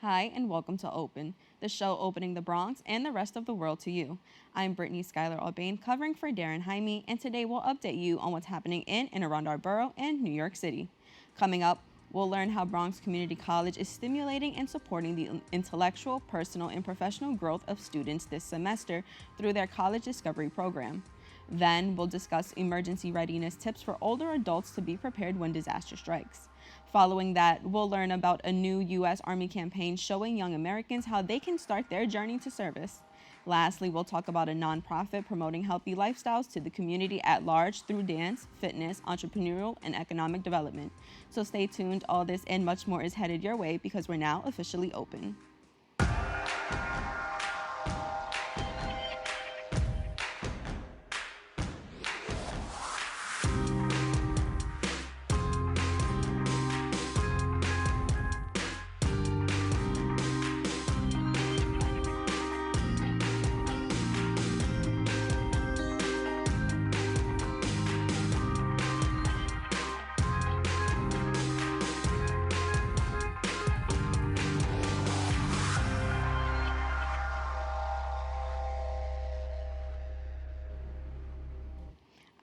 Hi, and welcome to Open, the show opening the Bronx and the rest of the world to you. I'm Brittany Aubain, covering for Darren Jaime, and today we'll update you on what's happening in and around our borough and New York City. Coming up, we'll learn how Bronx Community College is stimulating and supporting the intellectual, personal, and professional growth of students this semester through their College Discovery program. Then, we'll discuss emergency readiness tips for older adults to be prepared when disaster strikes. Following that, we'll learn about a new U.S. Army campaign showing young Americans how they can start their journey to service. Lastly, we'll talk about a nonprofit promoting healthy lifestyles to the community at large through dance, fitness, entrepreneurial, and economic development. So stay tuned. All this and much more is headed your way because we're now officially open.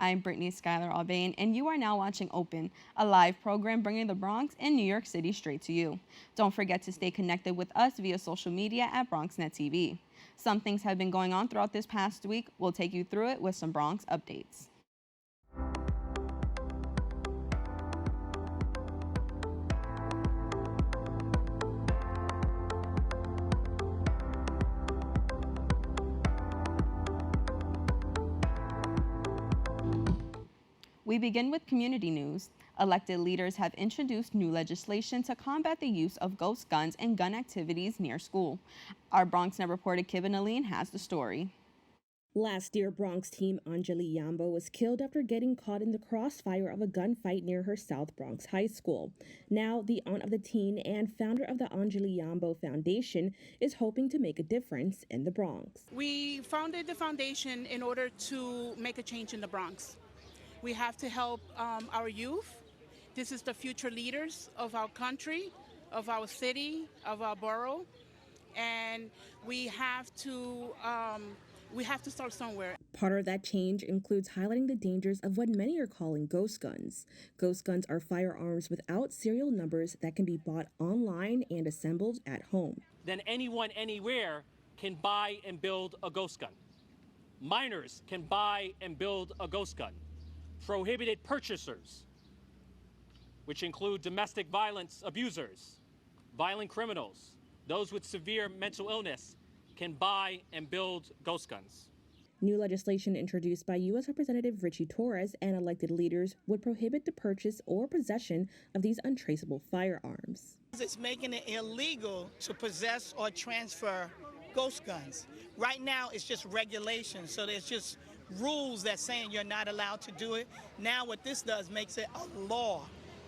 I'm Brittany Aubain, and you are now watching Open, a live program bringing the Bronx and New York City straight to you. Don't forget to stay connected with us via social media at BronxNet TV. Some things have been going on throughout this past week. We'll take you through it with some Bronx updates. We begin with community news. Elected leaders have introduced new legislation to combat the use of ghost guns and gun activities near school. Our BronxNet reporter Kibben Aline has the story. Last year, Bronx teen Anjali Yambo was killed after getting caught in the crossfire of a gunfight near her South Bronx high school. Now, the aunt of the teen and founder of the Anjali Yambo Foundation is hoping to make a difference in the Bronx. We founded the foundation in order to make a change in the Bronx. We have to help our youth. This is the future leaders of our country, of our city, of our borough, and we have to start somewhere. Part of that change includes highlighting the dangers of what many are calling ghost guns. Ghost guns are firearms without serial numbers that can be bought online and assembled at home. Then anyone, anywhere can buy and build a ghost gun. Minors can buy and build a ghost gun. Prohibited purchasers, which include domestic violence abusers, violent criminals, those with severe mental illness, can buy and build ghost guns. New legislation introduced by U.S. Representative Richie Torres and elected leaders would prohibit the purchase or possession of these untraceable firearms. It's making it illegal to possess or transfer ghost guns. Right now, it's just regulation, so there's just rules that saying you're not allowed to do it. Now what this does makes it a law.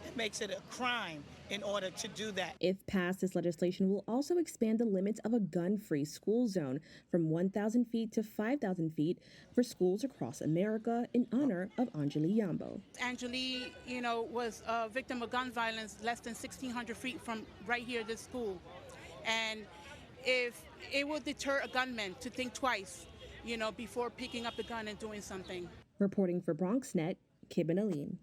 It makes it a crime in order to do that. If passed, this legislation will also expand the limits of a gun-free school zone from 1,000 feet to 5,000 feet for schools across America in honor of Anjali Yambo. Anjali, was a victim of gun violence less than 1,600 feet from right here, this school. And if it will deter a gunman to think twice, before picking up the gun and doing something. Reporting for BronxNet, Kibben Aline.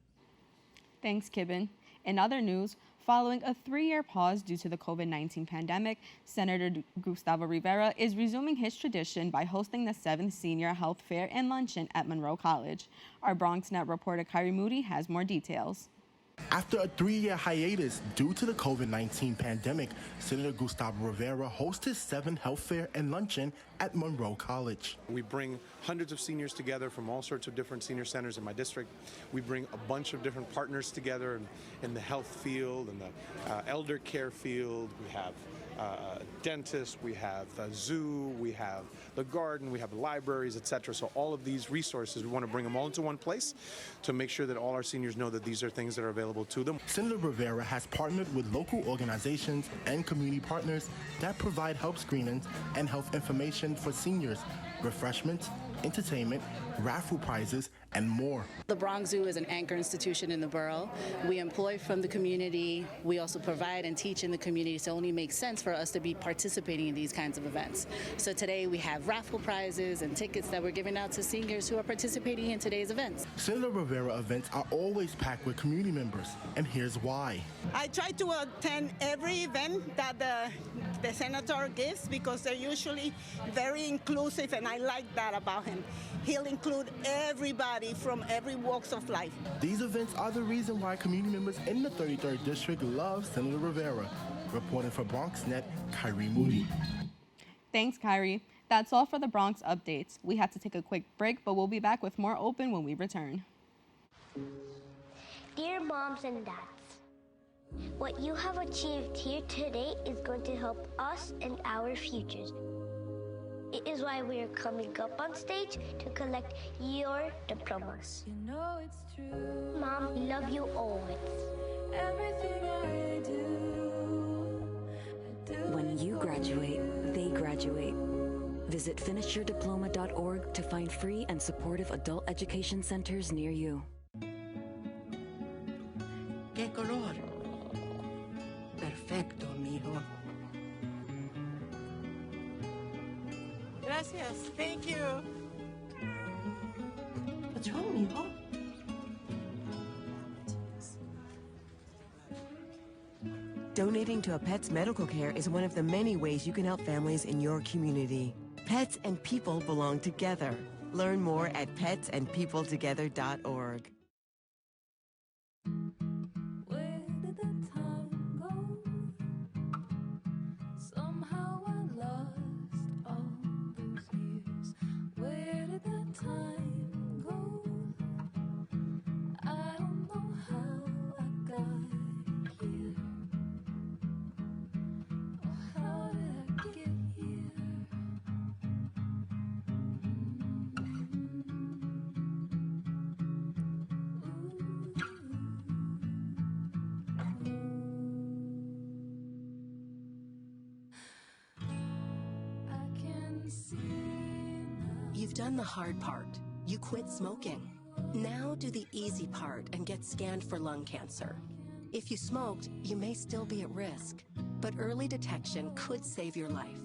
Thanks, Kibben. In other news, following a 3-year pause due to the COVID-19 pandemic, Senator Gustavo Rivera is resuming his tradition by hosting the 7th Senior Health Fair and Luncheon at Monroe College. Our BronxNet reporter Kyrie Moody has more details. After a 3-year hiatus due to the COVID-19 pandemic, Senator Gustavo Rivera hosts his 7th Health Fair and Luncheon at Monroe College. We bring hundreds of seniors together from all sorts of different senior centers in my district. We bring a bunch of different partners together in the health field, in the elder care field. We have dentists, we have the zoo, we have the garden, we have libraries, etc. So all of these resources, we want to bring them all into one place to make sure that all our seniors know that these are things that are available to them. Senator Rivera has partnered with local organizations and community partners that provide health screenings and health information for seniors, refreshments, entertainment, raffle prizes, and more. The Bronx Zoo is an anchor institution in the borough. We employ from the community. We also provide and teach in the community, so it only makes sense for us to be participating in these kinds of events. So today we have raffle prizes and tickets that we're giving out to seniors who are participating in today's events. Senator Rivera events are always packed with community members, and here's why. I try to attend every event that the senator gives because they're usually very inclusive, and I like that about him. He'll include everybody from every walks of life. These events are the reason why community members in the 33rd District love Senator Rivera. Reporting for BronxNet, Kyrie Moody. Thanks, Kyrie. That's all for the Bronx updates. We have to take a quick break, but we'll be back with more Open when we return. Dear moms and dads, what you have achieved here today is going to help us and our futures. It is why we are coming up on stage to collect your diplomas. You know it's true. Mom, we love you always. Everything I do. When you graduate, they graduate. Visit finishyourdiploma.org to find free and supportive adult education centers near you. ¿Qué color? Perfecto, mijo. Gracias. Thank you. What's wrong, mijo? Donating to a pet's medical care is one of the many ways you can help families in your community. Pets and people belong together. Learn more at petsandpeopletogether.org. Where did the time go? Somehow I lost all those years. Where did the time go? I don't know how I got here. Or how did I get here? You've done the hard part. You quit smoking. Now do the easy part and get scanned for lung cancer. If you smoked, you may still be at risk, but early detection could save your life.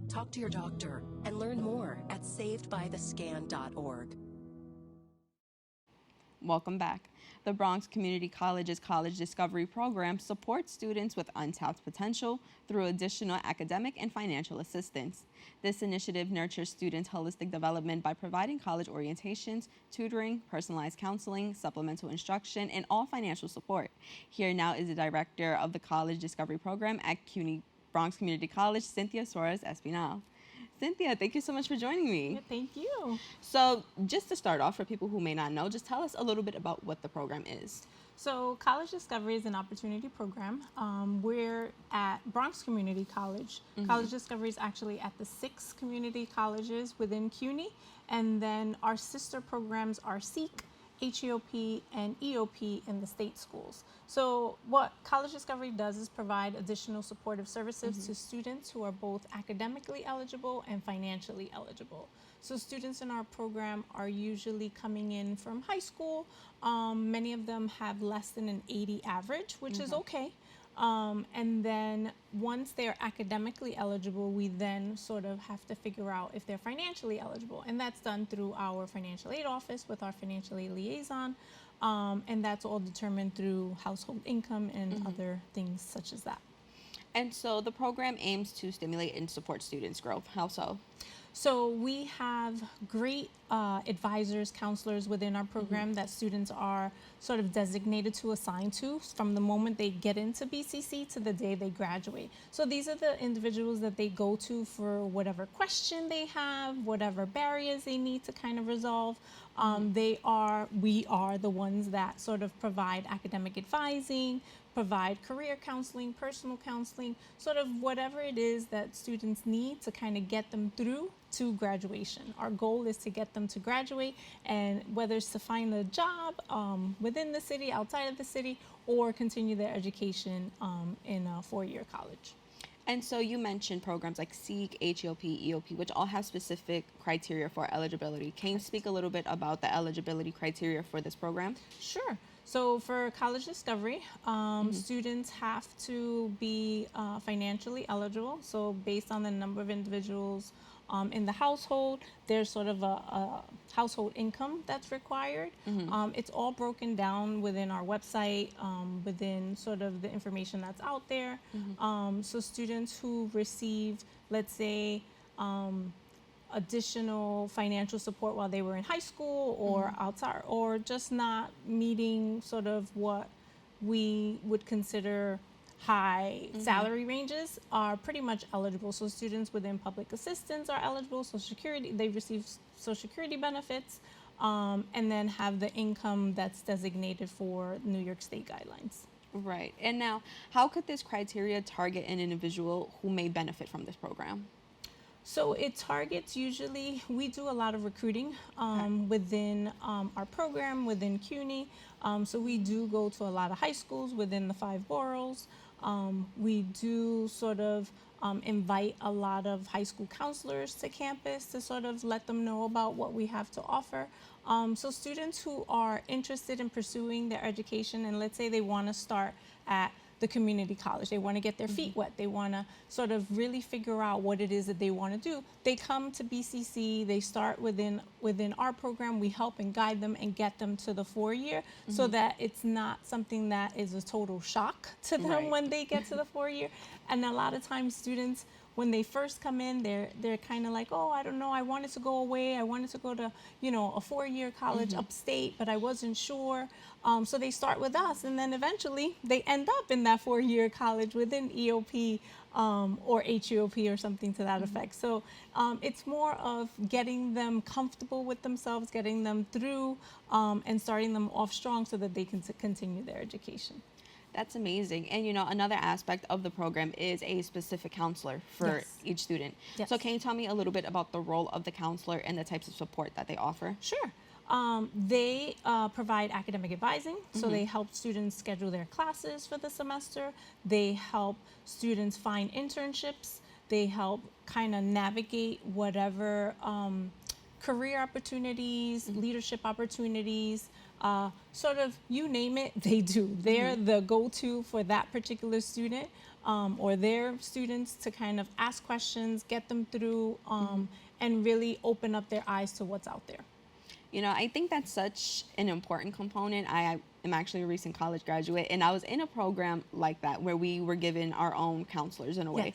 Talk to your doctor and learn more at savedbythescan.org. Welcome back. The Bronx Community College's College Discovery Program supports students with untapped potential through additional academic and financial assistance. This initiative nurtures students' holistic development by providing college orientations, tutoring, personalized counseling, supplemental instruction, and all financial support. Here now is the director of the College Discovery Program at CUNY Bronx Community College, Cynthia Suarez-Espinal. Cynthia, thank you so much for joining me. Yeah, thank you. So just to start off, for people who may not know, just tell us a little bit about what the program is. So College Discovery is an opportunity program. We're at Bronx Community College. College Discovery is actually at the 6 community colleges within CUNY, and then our sister programs are SEEK, HEOP, and EOP in the state schools. So what College Discovery does is provide additional supportive services to students who are both academically eligible and financially eligible. So students in our program are usually coming in from high school. Many of them have less than an 80 average, which is okay. And then once they're academically eligible, we then sort of have to figure out if they're financially eligible. And that's done through our financial aid office with our financial aid liaison. And that's all determined through household income and other things such as that. And so the program aims to stimulate and support students' growth. How so? So we have great advisors, counselors within our program that students are sort of designated to assign to from the moment they get into BCC to the day they graduate. So these are the individuals that they go to for whatever question they have, whatever barriers they need to kind of resolve. We are the ones that sort of provide academic advising, provide career counseling, personal counseling, sort of whatever it is that students need to kind of get them through to graduation. Our goal is to get them to graduate, and whether it's to find a job within the city, outside of the city, or continue their education in a 4-year college. And so you mentioned programs like SEEK, HELP, EOP, which all have specific criteria for eligibility. Can you speak a little bit about the eligibility criteria for this program? Sure. So for College Discovery, students have to be financially eligible. So based on the number of individuals in the household, there's sort of a household income that's required. It's all broken down within our website, within sort of the information that's out there. So students who receive, let's say, additional financial support while they were in high school or outside, or just not meeting sort of what we would consider high salary ranges are pretty much eligible. So students within public assistance are eligible. Social Security, they receive Social Security benefits, and then have the income that's designated for New York State guidelines. Right. And now, how could this criteria target an individual who may benefit from this program? So it targets, usually, we do a lot of recruiting within our program, within CUNY. So we do go to a lot of high schools within the 5 boroughs. We do sort of invite a lot of high school counselors to campus to sort of let them know about what we have to offer. So students who are interested in pursuing their education, and let's say they want to start at the community college, they want to get their feet wet, they want to sort of really figure out what it is that they want to do, they come to BCC, they start within our program, we help and guide them and get them to the 4-year so that it's not something that is a total shock to them when they get to the 4-year. And a lot of times students, when they first come in, they're kind of like, oh, I don't know, I wanted to go away, I wanted to go to, you know, a 4-year college upstate, but I wasn't sure. So they start with us, and then eventually they end up in that 4-year college within EOP or HEOP or something to that effect. So it's more of getting them comfortable with themselves, getting them through, and starting them off strong so that they can continue their education. That's amazing. And, you know, another aspect of the program is a specific counselor for each student. So can you tell me a little bit about the role of the counselor and the types of support that they offer? Sure. They provide academic advising, so they help students schedule their classes for the semester. They help students find internships. They help kind of navigate whatever career opportunities, leadership opportunities, sort of you name it, they do. They're the go-to for that particular student or their students to kind of ask questions, get them through, and really open up their eyes to what's out there. You know, I think that's such an important component. I am actually a recent college graduate, and I was in a program like that where we were given our own counselors in a way.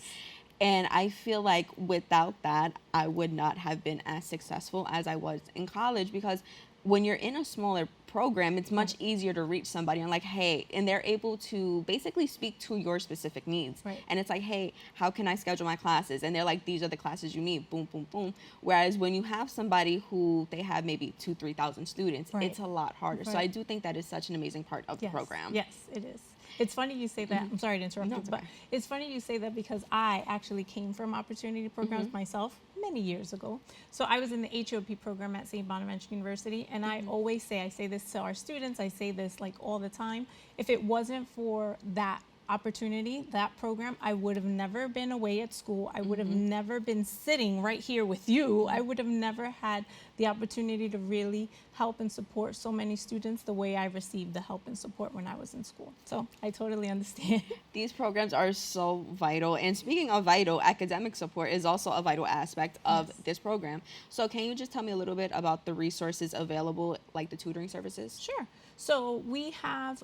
And I feel like without that, I would not have been as successful as I was in college, because when you're in a smaller program, it's much easier to reach somebody and like, hey, and they're able to basically speak to your specific needs. And it's like, hey, how can I schedule my classes? And they're like, these are the classes you need, boom, boom, boom. Whereas when you have somebody who they have maybe 2,000-3,000 students, it's a lot harder. So I do think that is such an amazing part of the program. Yes, it is. It's funny you say that. I'm sorry to interrupt you, but it's funny you say that because I actually came from opportunity programs myself many years ago. So I was in the HOP program at St. Bonaventure University, and I always say, I say this to our students, I say this like all the time, if it wasn't for that opportunity, that program, I would have never been away at school. I would have never been sitting right here with you. I would have never had the opportunity to really help and support so many students the way I received the help and support when I was in school. So I totally understand. These programs are so vital. And speaking of vital, academic support is also a vital aspect of this program. So can you just tell me a little bit about the resources available, like the tutoring services? Sure. So we have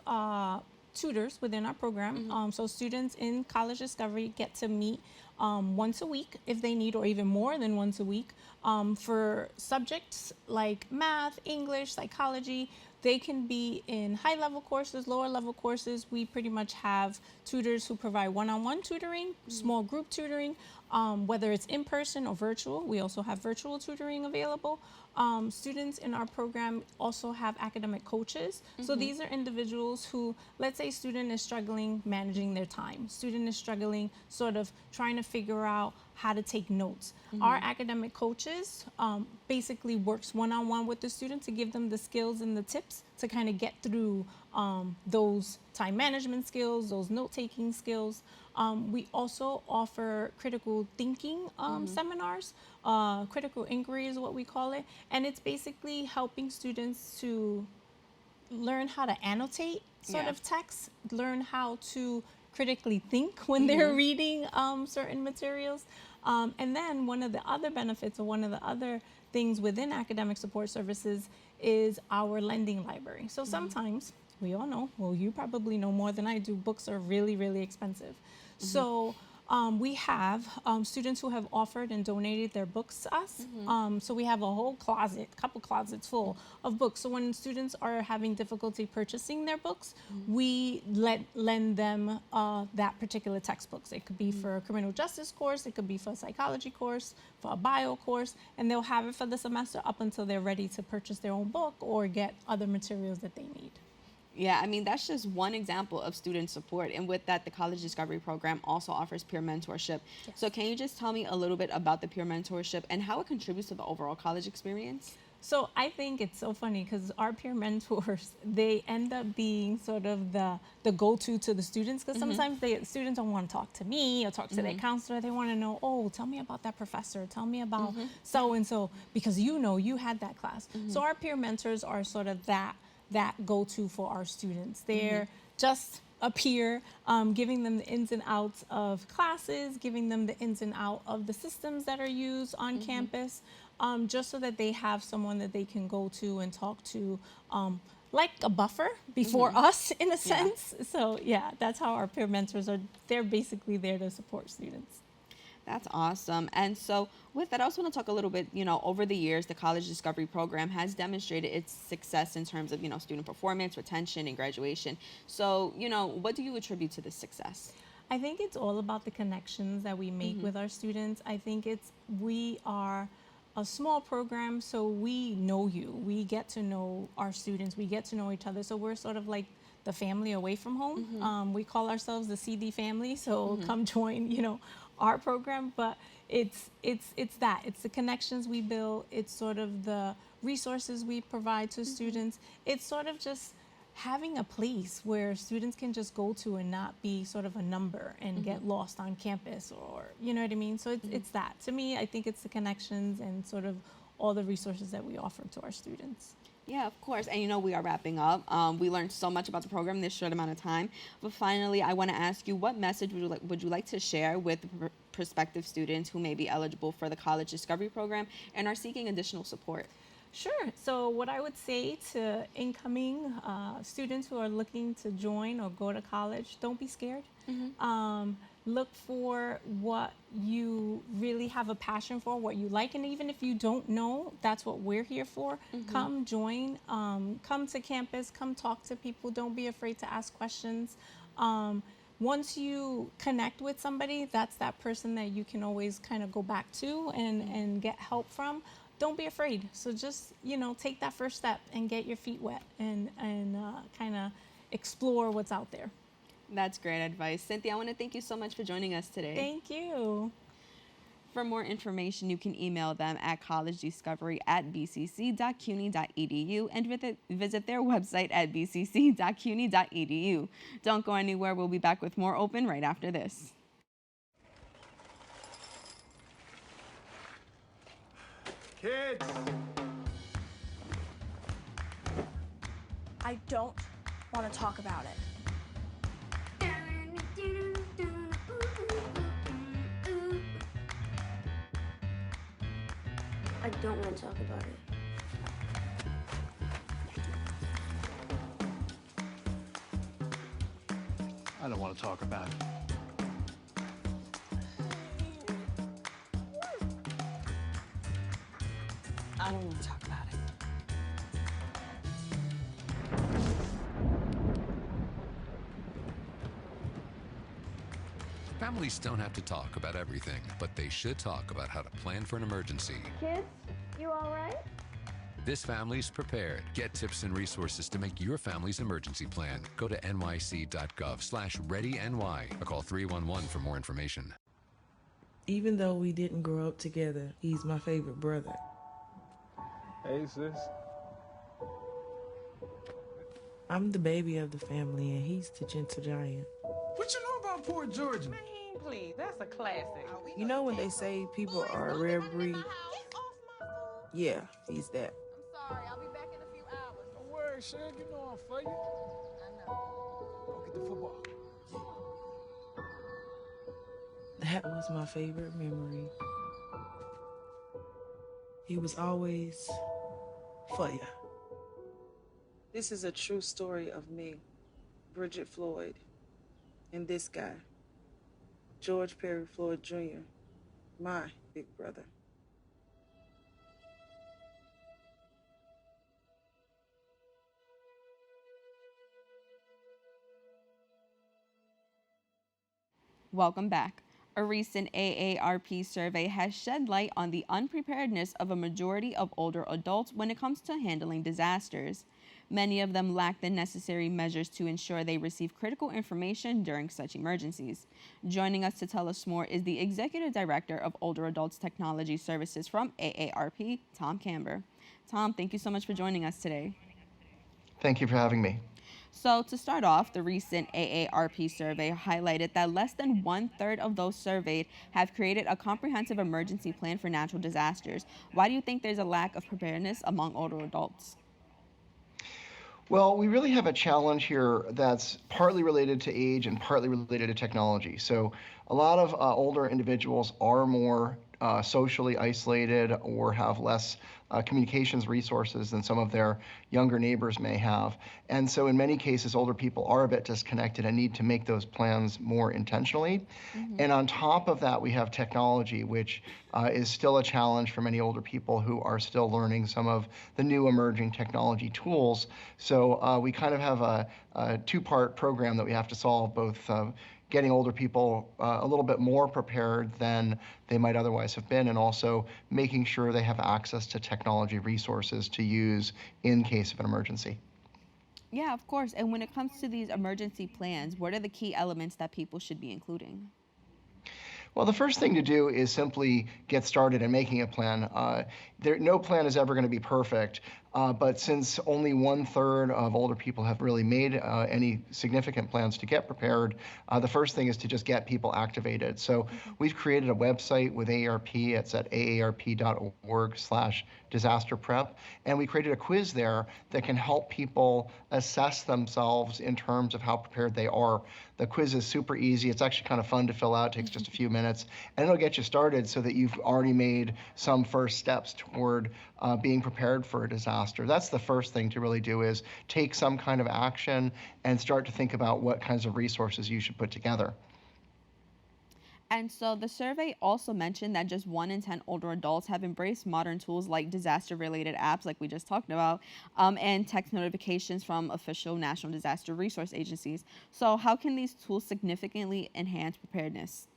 tutors within our program. So students in College Discovery get to meet once a week if they need, or even more than once a week, for subjects like math, English, psychology. They can be in high-level courses, lower-level courses. We pretty much have tutors who provide one-on-one tutoring, small group tutoring, whether it's in person or virtual. We also have virtual tutoring available. Students in our program also have academic coaches. So these are individuals who, let's say student is struggling managing their time. Student is struggling sort of trying to figure out how to take notes. Our academic coaches basically works one-on-one with the student to give them the skills and the tips to kind of get through those time management skills, those note-taking skills. We also offer critical thinking seminars. Critical inquiry is what we call it. And it's basically helping students to learn how to annotate of text, learn how to critically think when they're reading certain materials. And then one of the other benefits, or one of the other things within academic support services, is our lending library. So sometimes, we all know, well, you probably know more than I do, books are really, really expensive. So we have students who have offered and donated their books to us. So we have a whole closet, couple closets full of books. So when students are having difficulty purchasing their books, we lend them that particular textbooks. It could be for a criminal justice course, it could be for a psychology course, for a bio course, and they'll have it for the semester up until they're ready to purchase their own book or get other materials that they need. Yeah, I mean, that's just one example of student support. And with that, the College Discovery Program also offers peer mentorship. So can you just tell me a little bit about the peer mentorship and how it contributes to the overall college experience? So I think it's so funny because our peer mentors, they end up being sort of the go-to to the students, because sometimes students don't want to talk to me or talk to their counselor. They want to know, oh, tell me about that professor. Tell me about so-and-so, because you had that class. So our peer mentors are sort of that go-to for our students. They're just a peer, giving them the ins and outs of classes, giving them the ins and outs of the systems that are used on campus, just so that they have someone that they can go to and talk to, like a buffer before us, in a sense. So yeah, that's how our peer mentors are. They're basically there to support students. That's awesome. And so with that, I also want to talk a little bit, over the years, the College Discovery Program has demonstrated its success in terms of, student performance, retention, and graduation. So, what do you attribute to this success? I think it's all about the connections that we make with our students. I think we are a small program, so we know you. We get to know our students. We get to know each other. So we're sort of like the family away from home. We call ourselves the CD family. So come join, our program. But it's that. It's the connections we build. It's sort of the resources we provide to students. It's sort of just having a place where students can just go to and not be sort of a number and get lost on campus, or you know what I mean? So it's that. To me, I think it's the connections and sort of all the resources that we offer to our students. Yeah, of course. And we are wrapping up. We learned so much about the program in this short amount of time. But finally, I want to ask you, what message would you like to share with prospective students who may be eligible for the College Discovery Program and are seeking additional support? Sure. So what I would say to incoming students who are looking to join or go to college, don't be scared. Look for what you really have a passion for, what you like. And even if you don't know, that's what we're here for. Come join, come to campus, come talk to people. Don't be afraid to ask questions. Once you connect with somebody, that's that person that you can always kind of go back to and get help from. Don't be afraid. So just, take that first step and get your feet wet and kind of explore what's out there. That's great advice. Cynthia, I want to thank you so much for joining us today. Thank you. For more information, you can email them at collegediscovery@bcc.cuny.edu and visit their website at bcc.cuny.edu. Don't go anywhere. We'll be back with more Open right after this. Kids! I don't want to talk about it. I don't want to talk about it. I don't want to talk about it. I don't want to talk about it. Families don't have to talk about everything, but they should talk about how to plan for an emergency. Kids, you all right? This family's prepared. Get tips and resources to make your family's emergency plan. Go to nyc.gov/readyny or call 311 for more information. Even though we didn't grow up together, he's my favorite brother. Hey, sis. I'm the baby of the family, and he's the gentle giant. What you know about Port Georgia? Man, please, that's a classic. You know when they say people are a rare breed? Yeah, he's that. I'm sorry, I'll be back in a few hours. Don't worry, Shug, you know I'm for you. I know. Go get the football. That was my favorite memory. He was always for ya. This is a true story of me, Bridget Floyd, and this guy, George Perry Floyd Jr., my big brother. Welcome back. A recent AARP survey has shed light on the unpreparedness of a majority of older adults when it comes to handling disasters. Many of them lack the necessary measures to ensure they receive critical information during such emergencies. Joining us to tell us more is the Executive Director of Older Adults Technology Services from AARP, Tom Kamber. Tom, thank you so much for joining us today. Thank you for having me. So to start off, the recent AARP survey highlighted that less than 1/3 of those surveyed have created a comprehensive emergency plan for natural disasters. Why do you think there's a lack of preparedness among older adults? Well, we really have a challenge here that's partly related to age and partly related to technology. So a lot of older individuals are more socially isolated or have less communications resources than some of their younger neighbors may have. And so in many cases, older people are a bit disconnected and need to make those plans more intentionally. And on top of that, we have technology, which is still a challenge for many older people who are still learning some of the new emerging technology tools. So we kind of have a two-part program that we have to solve, both getting older people a little bit more prepared than they might otherwise have been, and also making sure they have access to technology resources to use in case of an emergency. Yeah, of course. And when it comes to these emergency plans, what are the key elements that people should be including? Well, the first thing to do is simply get started in making a plan. No plan is ever going to be perfect, but since only 1/3 of older people have really made any significant plans to get prepared, the first thing is to just get people activated. So we've created a website with AARP. It's at aarp.org/disaster prep, and we created a quiz there that can help people assess themselves in terms of how prepared they are. The quiz is super easy. It's actually kind of fun to fill out. It takes just a few minutes, and it'll get you started so that you've already made some first steps toward being prepared for a disaster. That's the first thing to really do, is take some kind of action and start to think about what kinds of resources you should put together. And so the survey also mentioned that just 1 in 10 older adults have embraced modern tools like disaster-related apps, like we just talked about, and text notifications from official national disaster resource agencies. So how can these tools significantly enhance preparedness?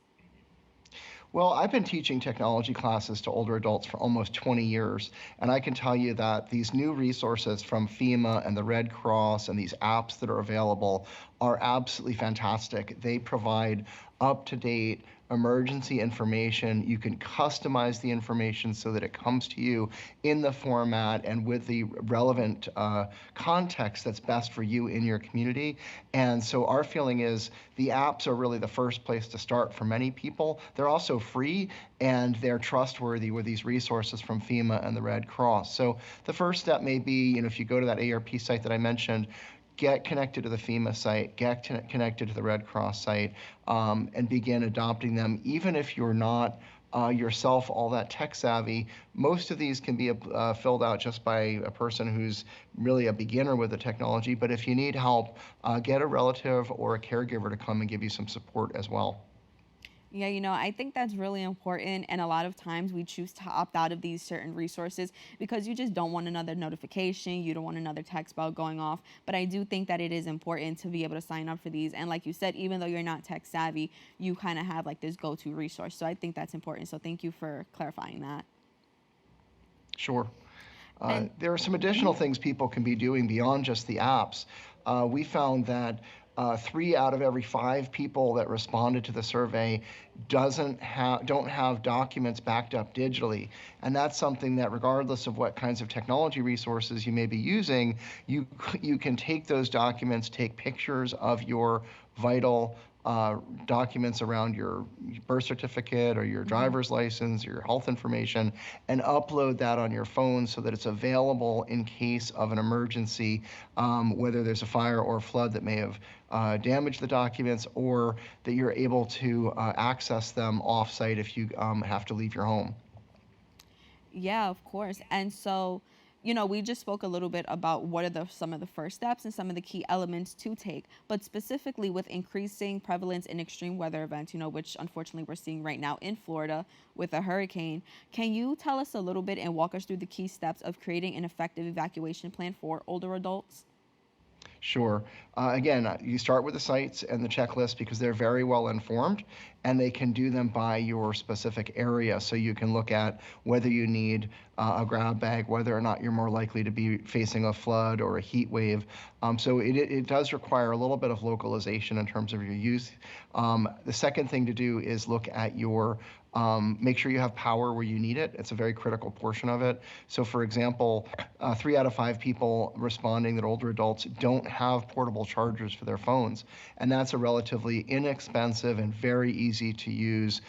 Well, I've been teaching technology classes to older adults for almost 20 years, and I can tell you that these new resources from FEMA and the Red Cross and these apps that are available are absolutely fantastic. They provide up-to-date emergency information. You can customize the information so that it comes to you in the format and with the relevant context that's best for you in your community. And so our feeling is the apps are really the first place to start for many people. They're also free and they're trustworthy with these resources from FEMA and the Red Cross. So the first step may be, if you go to that AARP site that I mentioned, get connected to the FEMA site, get connected to the Red Cross site, and begin adopting them. Even if you're not yourself all that tech savvy, most of these can be filled out just by a person who's really a beginner with the technology. But if you need help, get a relative or a caregiver to come and give you some support as well. Yeah, I think that's really important. And a lot of times we choose to opt out of these certain resources because you just don't want another notification. You don't want another text bell going off. But I do think that it is important to be able to sign up for these. And like you said, even though you're not tech savvy, you kind of have like this go-to resource. So I think that's important. So thank you for clarifying that. Sure. There are some additional things people can be doing beyond just the apps. We found that 3 out of every 5 people that responded to the survey don't have documents backed up digitally. And that's something that, regardless of what kinds of technology resources you may be using, you can take those documents, take pictures of your vital documents around your birth certificate or your driver's license or your health information, and upload that on your phone so that it's available in case of an emergency, whether there's a fire or a flood that may have damaged the documents, or that you're able to access them off-site if you have to leave your home. Yeah, of course. And so, we just spoke a little bit about what are some of the first steps and some of the key elements to take, but specifically with increasing prevalence in extreme weather events, which unfortunately we're seeing right now in Florida with a hurricane. Can you tell us a little bit and walk us through the key steps of creating an effective evacuation plan for older adults? Sure. Again, you start with the sites and the checklist because they're very well informed, and they can do them by your specific area. So you can look at whether you need a grab bag, whether or not you're more likely to be facing a flood or a heat wave. So it does require a little bit of localization in terms of your use. The second thing to do is look at your make sure you have power where you need it. It's a very critical portion of it. So for example, 3 out of 5 people responding that older adults don't have portable chargers for their phones. And that's a relatively inexpensive and very easy to use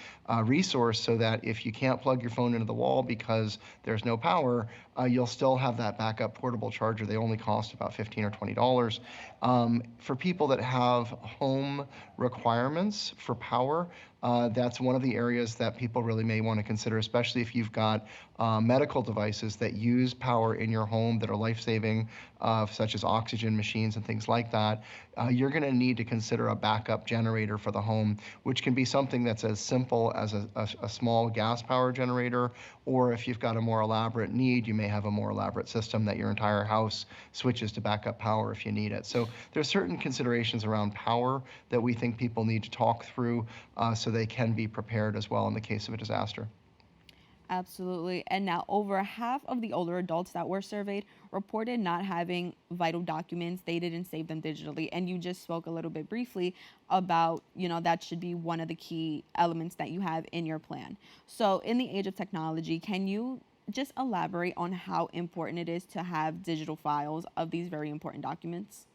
resource, so that if you can't plug your phone into the wall because there's no power, you'll still have that backup portable charger. They only cost about $15 or $20. For people that have home requirements for power, that's one of the areas that people really may want to consider, especially if you've got medical devices that use power in your home that are life-saving, such as oxygen machines and things like that. You're going to need to consider a backup generator for the home, which can be something that's as simple as a small gas power generator, or if you've got a more elaborate need, you may have a more elaborate system that your entire house switches to backup power if you need it. So there's certain considerations around power that we think people need to talk through so they can be prepared as well in the case of a disaster. Absolutely. And now over half of the older adults that were surveyed reported not having vital documents. They didn't save them digitally. And you just spoke a little bit briefly about, that should be one of the key elements that you have in your plan. So in the age of technology, can you just elaborate on how important it is to have digital files of these very important documents?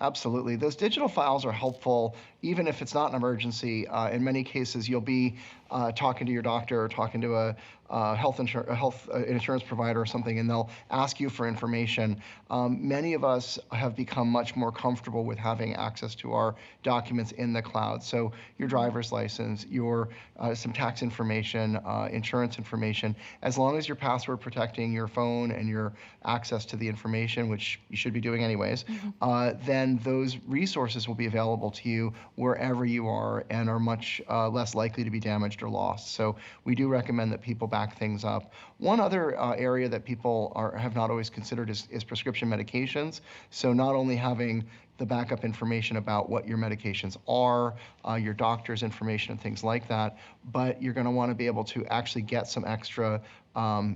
Absolutely. Those digital files are helpful even if it's not an emergency. In many cases, you'll be talking to your doctor or talking to a health insurance provider or something, and they'll ask you for information. Many of us have become much more comfortable with having access to our documents in the cloud. So your driver's license, your some tax information, insurance information, as long as you're password protecting your phone and your access to the information, which you should be doing anyways, then those resources will be available to you wherever you are and are much less likely to be damaged or lost. So we do recommend that people back things up. One other area that people have not always considered is prescription medications. So not only having the backup information about what your medications are, your doctor's information and things like that, but you're going to want to be able to actually get some extra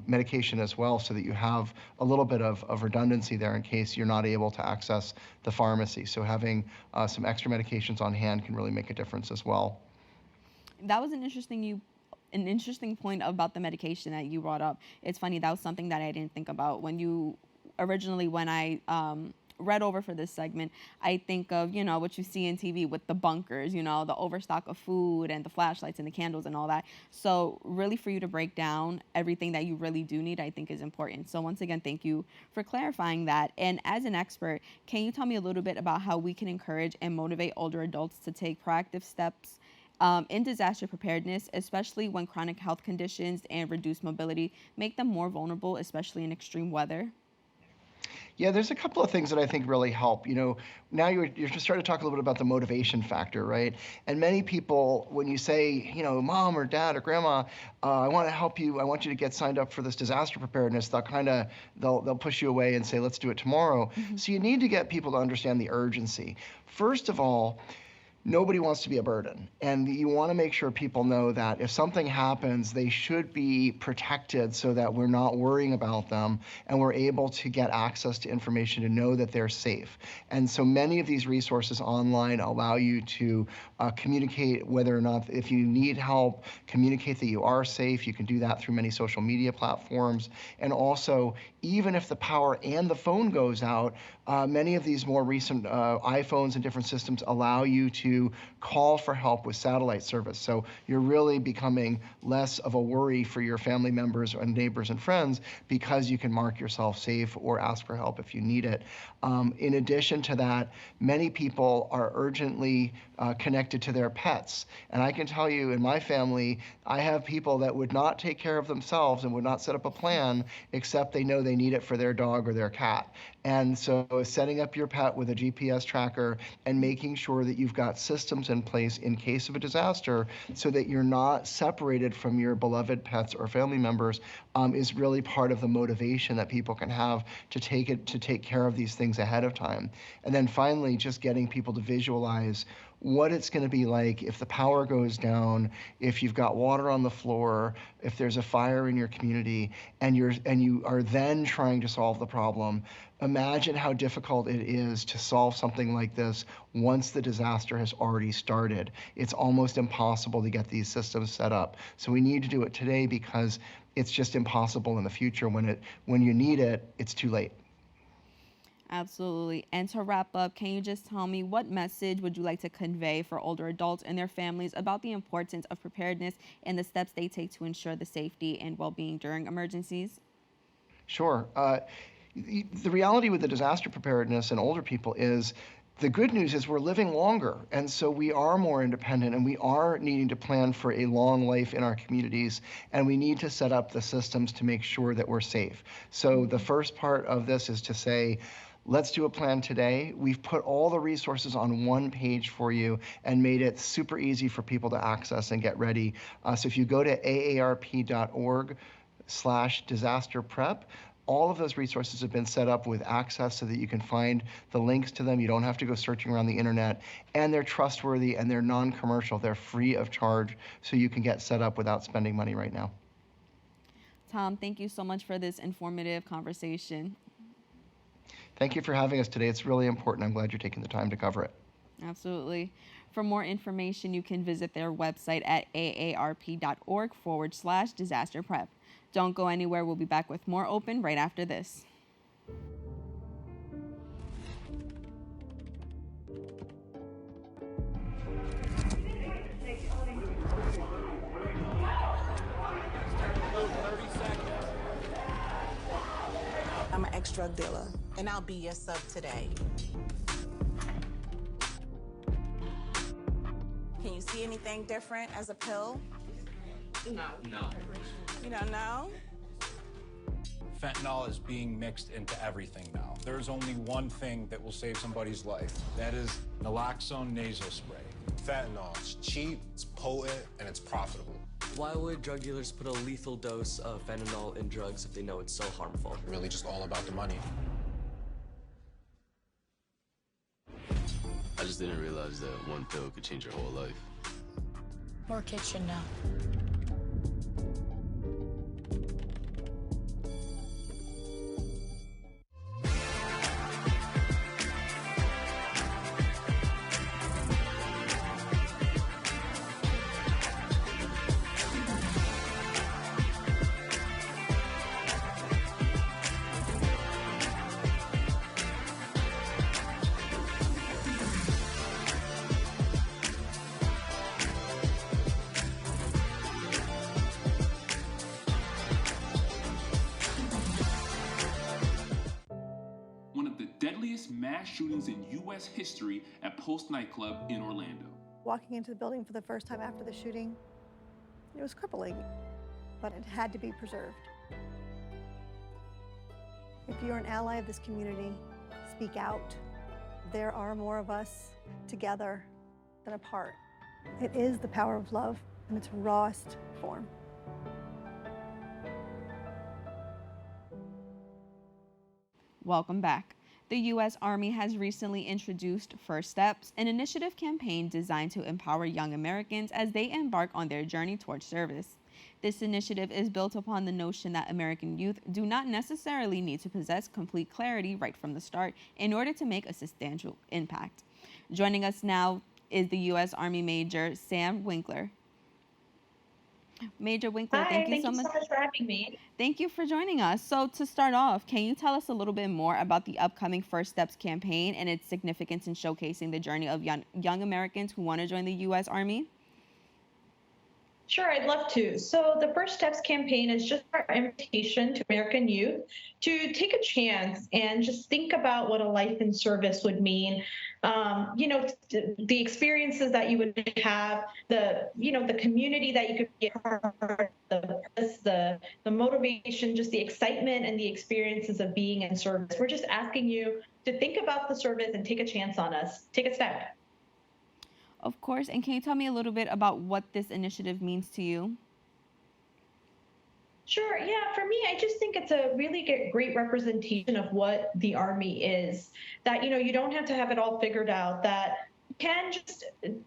medication as well, so that you have a little bit of redundancy there in case you're not able to access the pharmacy. So having some extra medications on hand can really make a difference as well. That was an interesting point about the medication that you brought up. It's funny, that was something that I didn't think about when I read over for this segment. I think of, what you see in TV with the bunkers, the overstock of food and the flashlights and the candles and all that. So really, for you to break down everything that you really do need, I think is important. So once again, thank you for clarifying that. And as an expert, can you tell me a little bit about how we can encourage and motivate older adults to take proactive steps in disaster preparedness, especially when chronic health conditions and reduced mobility make them more vulnerable, especially in extreme weather? Yeah, there's a couple of things that I think really help. Now you're just starting to talk a little bit about the motivation factor, right? And many people, when you say, mom or dad or grandma, I want to help you, I want you to get signed up for this disaster preparedness, they'll push you away and say, let's do it tomorrow. So you need to get people to understand the urgency. First of all, nobody wants to be a burden. And you want to make sure people know that if something happens, they should be protected so that we're not worrying about them and we're able to get access to information to know that they're safe. And so many of these resources online allow you to communicate whether or not, if you need help, communicate that you are safe. You can do that through many social media platforms. And also, even if the power and the phone goes out, many of these more recent iPhones and different systems allow you to call for help with satellite service. So you're really becoming less of a worry for your family members and neighbors and friends because you can mark yourself safe or ask for help if you need it. In addition to that, many people are urgently connected to their pets. And I can tell you, in my family, I have people that would not take care of themselves and would not set up a plan except they know they need it for their dog or their cat. And so setting up your pet with a GPS tracker and making sure that you've got systems in place in case of a disaster so that you're not separated from your beloved pets or family members is really part of the motivation that people can have to take care of these things ahead of time. And then finally, just getting people to visualize what it's going to be like if the power goes down, if you've got water on the floor, if there's a fire in your community, and you are then trying to solve the problem. Imagine how difficult it is to solve something like this once the disaster has already started. It's almost impossible to get these systems set up. So we need to do it today because it's just impossible in the future. When you need it, it's too late. Absolutely. And to wrap up, can you just tell me what message would you like to convey for older adults and their families about the importance of preparedness and the steps they take to ensure the safety and well-being during emergencies? Sure. The reality with the disaster preparedness in older people is the good news is we're living longer, and so we are more independent, and we are needing to plan for a long life in our communities, and we need to set up the systems to make sure that we're safe. So the first part of this is to say, let's do a plan today. We've put all the resources on one page for you and made it super easy for people to access and get ready. So if you go to aarp.org/disaster prep, all of those resources have been set up with access so that you can find the links to them. You don't have to go searching around the internet. And they're trustworthy and they're non-commercial. They're free of charge, so you can get set up without spending money right now. Tom, thank you so much for this informative conversation. Thank you for having us today. It's really important. I'm glad you're taking the time to cover it. Absolutely. For more information, you can visit their website at aarp.org/disaster prep. Don't go anywhere. We'll be back with more Open right after this. I'm an ex-drug dealer, and I'll be your sub today. Can you see anything different as a pill? No. You don't know? Fentanyl is being mixed into everything now. There's only one thing that will save somebody's life. That is naloxone nasal spray. Fentanyl, it's cheap, it's potent, and it's profitable. Why would drug dealers put a lethal dose of fentanyl in drugs if they know it's so harmful? Really just all about the money. I just didn't realize that one pill could change your whole life. More kids should know. Mass shootings in U.S. history at Post nightclub in Orlando. Walking into the building for the first time after the shooting, it was crippling, but it had to be preserved. If you're an ally of this community, speak out. There are more of us together than apart. It is the power of love in its rawest form. Welcome back. The U.S. Army has recently introduced First Steps, an initiative campaign designed to empower young Americans as they embark on their journey towards service. This initiative is built upon the notion that American youth do not necessarily need to possess complete clarity right from the start in order to make a substantial impact. Joining us now is the U.S. Army Major Sam Winkler. Major Winkler, Hi, thank you so much for having me. Thank you for joining us. So to start off, can you tell us a little bit more about the upcoming First Steps campaign and its significance in showcasing the journey of young Americans who want to join the U.S. Army? Sure, I'd love to. So the First Steps campaign is just our invitation to American youth to take a chance and just think about what a life in service would mean. The experiences that you would have, the community that you could be a part of, the motivation, just the excitement and the experiences of being in service. We're just asking you to think about the service and take a chance on us. Take a step. Of course. And can you tell me a little bit about what this initiative means to you? Sure. Yeah, for me, I just think it's a really great representation of what the Army is. That, you don't have to have it all figured out, that you can just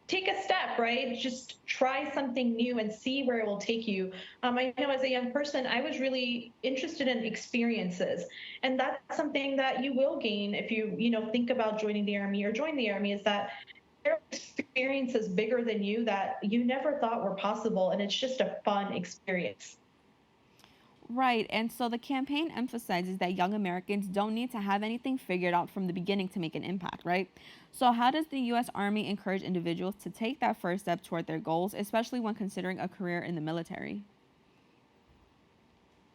take a step, right? Just try something new and see where it will take you. I know as a young person, I was really interested in experiences. And that's something that you will gain if you, think about joining the Army or join the Army, is that there are experiences bigger than you that you never thought were possible. And it's just a fun experience. Right. And so the campaign emphasizes that young Americans don't need to have anything figured out from the beginning to make an impact, right? So how does the U.S. Army encourage individuals to take that first step toward their goals, especially when considering a career in the military?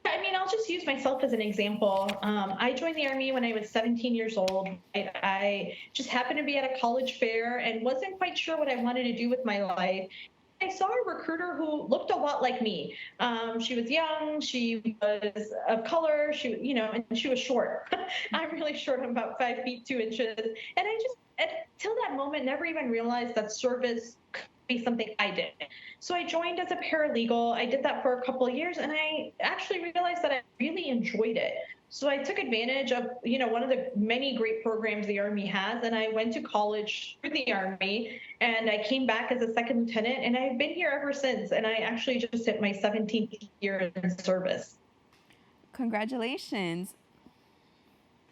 I mean, I'll just use myself as an example. I joined the Army when I was 17 years old. Right? I just happened to be at a college fair and wasn't quite sure what I wanted to do with my life. I saw a recruiter who looked a lot like me. She was young, she was of color, and she was short. I'm really short, I'm about 5 feet 2 inches. And I just, until that moment, never even realized that service could be something I did. So I joined as a paralegal. I did that for a couple of years, and I actually realized that I really enjoyed it. So I took advantage of, one of the many great programs the Army has, and I went to college through the Army, and I came back as a second lieutenant, and I've been here ever since, and I actually just hit my 17th year in service. Congratulations.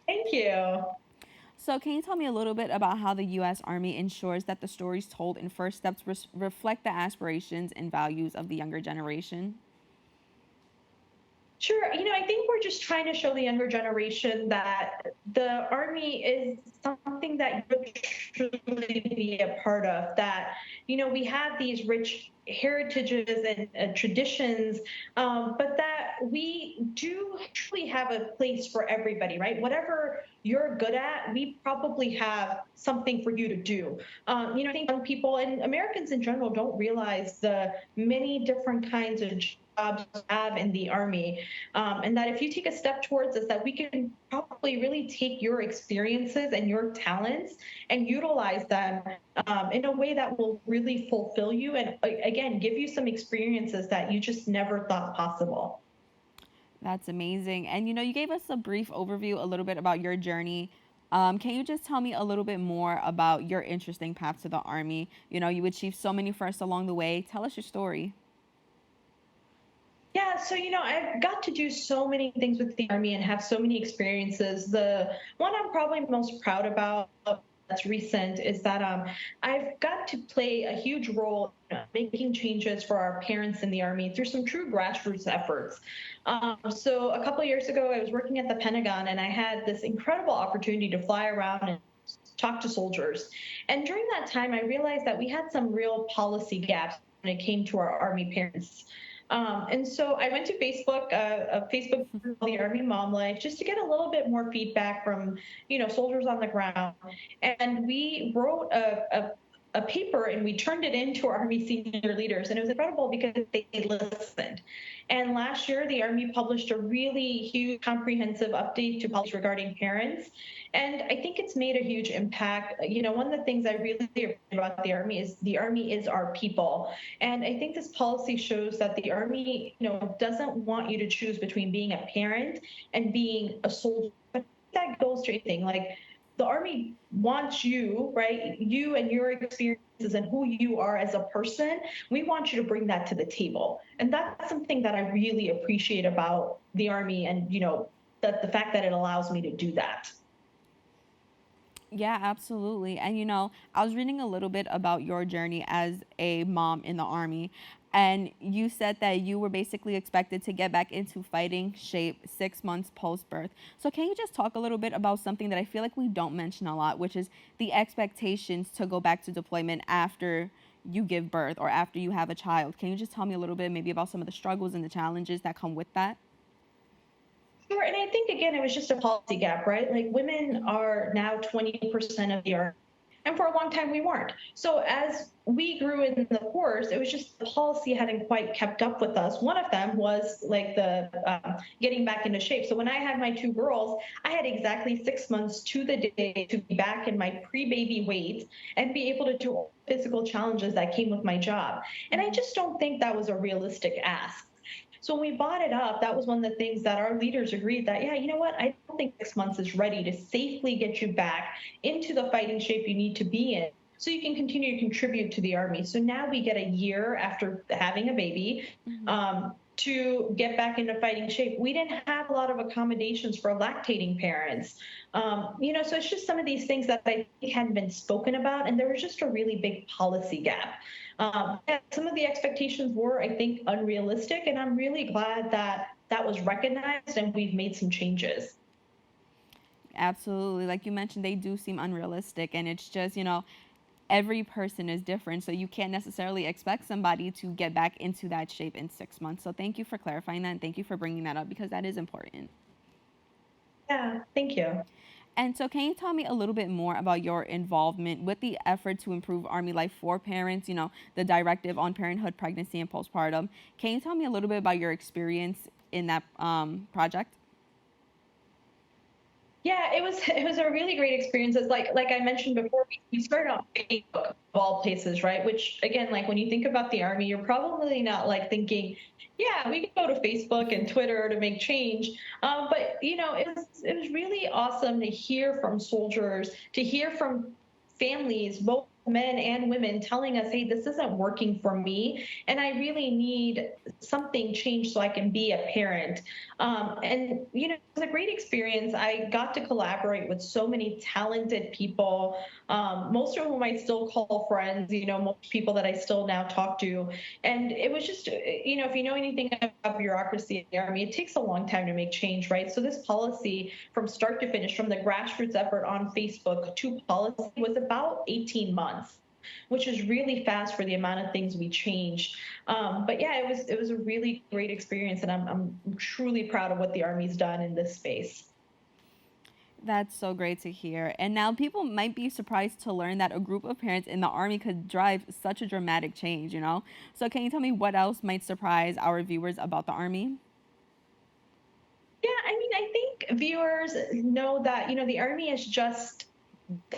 Thank you. So can you tell me a little bit about how the U.S. Army ensures that the stories told in First Steps reflect the aspirations and values of the younger generation? Sure. I think we're just trying to show the younger generation that the Army is something that you would truly be a part of, that, we have these rich heritages and traditions, but that we do truly have a place for everybody, right? Whatever you're good at, we probably have something for you to do. I think young people and Americans in general don't realize the many different kinds of jobs have in the Army, and that if you take a step towards this, that we can probably really take your experiences and your talents and utilize them in a way that will really fulfill you and, again, give you some experiences that you just never thought possible. That's amazing. And, you gave us a brief overview, a little bit about your journey. Can you just tell me a little bit more about your interesting path to the Army? You achieved so many firsts along the way. Tell us your story. Yeah, so, I've got to do so many things with the Army and have so many experiences. The one I'm probably most proud about that's recent is that I've got to play a huge role in making changes for our parents in the Army through some true grassroots efforts. So a couple of years ago, I was working at the Pentagon, and I had this incredible opportunity to fly around and talk to soldiers. And during that time, I realized that we had some real policy gaps when it came to our Army parents. And so I went to Facebook, a Facebook group called the Army Mom Life, just to get a little bit more feedback from, soldiers on the ground. And we wrote a paper and we turned it into our Army senior leaders. And it was incredible because they listened. And last year, the Army published a really huge comprehensive update to policy regarding parents. And I think it's made a huge impact. One of the things I really appreciate about the Army is our people. And I think this policy shows that the Army, doesn't want you to choose between being a parent and being a soldier, but that goes to anything. Like, the Army wants you, right? You and your experiences and who you are as a person. We want you to bring that to the table. And that's something that I really appreciate about the Army, and, that the fact that it allows me to do that. Yeah, absolutely. And I was reading a little bit about your journey as a mom in the Army, and you said that you were basically expected to get back into fighting shape 6 months post birth. So, can you just talk a little bit about something that I feel like we don't mention a lot, which is the expectations to go back to deployment after you give birth or after you have a child? Can you just tell me a little bit maybe about some of the struggles and the challenges that come with that? Sure, and I think, again, it was just a policy gap, right? Like, women are now 20% of the Army, and for a long time we weren't. So as we grew in the force, it was just the policy hadn't quite kept up with us. One of them was like the getting back into shape. So when I had my 2 girls, I had exactly 6 months to the day to be back in my pre-baby weight and be able to do all the physical challenges that came with my job. And I just don't think that was a realistic ask. So when we bought it up, that was one of the things that our leaders agreed that, yeah, you know what, I don't think 6 months is ready to safely get you back into the fighting shape you need to be in so you can continue to contribute to the Army. So now we get a year after having a baby to get back into fighting shape. We didn't have a lot of accommodations for lactating parents. So it's just some of these things that I think hadn't been spoken about, and there was just a really big policy gap. Some of the expectations were, I think, unrealistic, and I'm really glad that that was recognized and we've made some changes. Absolutely. Like you mentioned, they do seem unrealistic, and it's just, every person is different, so you can't necessarily expect somebody to get back into that shape in 6 months. So thank you for clarifying that, and thank you for bringing that up because that is important. Yeah, thank you. And so can you tell me a little bit more about your involvement with the effort to improve Army life for parents, the directive on parenthood, pregnancy, and postpartum? Can you tell me a little bit about your experience in that project? Yeah, it was a really great experience. It's like I mentioned before, we started on Facebook of all places, right? Which, again, like when you think about the Army, you're probably not like thinking, yeah, we can go to Facebook and Twitter to make change. But it was really awesome to hear from soldiers, to hear from families, both men and women, telling us, hey, this isn't working for me, and I really need something changed so I can be a parent. It was a great experience. I got to collaborate with so many talented people, most of whom I still call friends, most people that I still now talk to. And it was just, if you know anything about bureaucracy in the Army, it takes a long time to make change, right? So this policy, from start to finish, from the grassroots effort on Facebook to policy, was about 18 months. Which is really fast for the amount of things we changed. But yeah, it was a really great experience, and I'm truly proud of what the Army's done in this space. That's so great to hear. And now people might be surprised to learn that a group of parents in the Army could drive such a dramatic change, So can you tell me what else might surprise our viewers about the Army? Yeah, I think viewers know that, the Army is just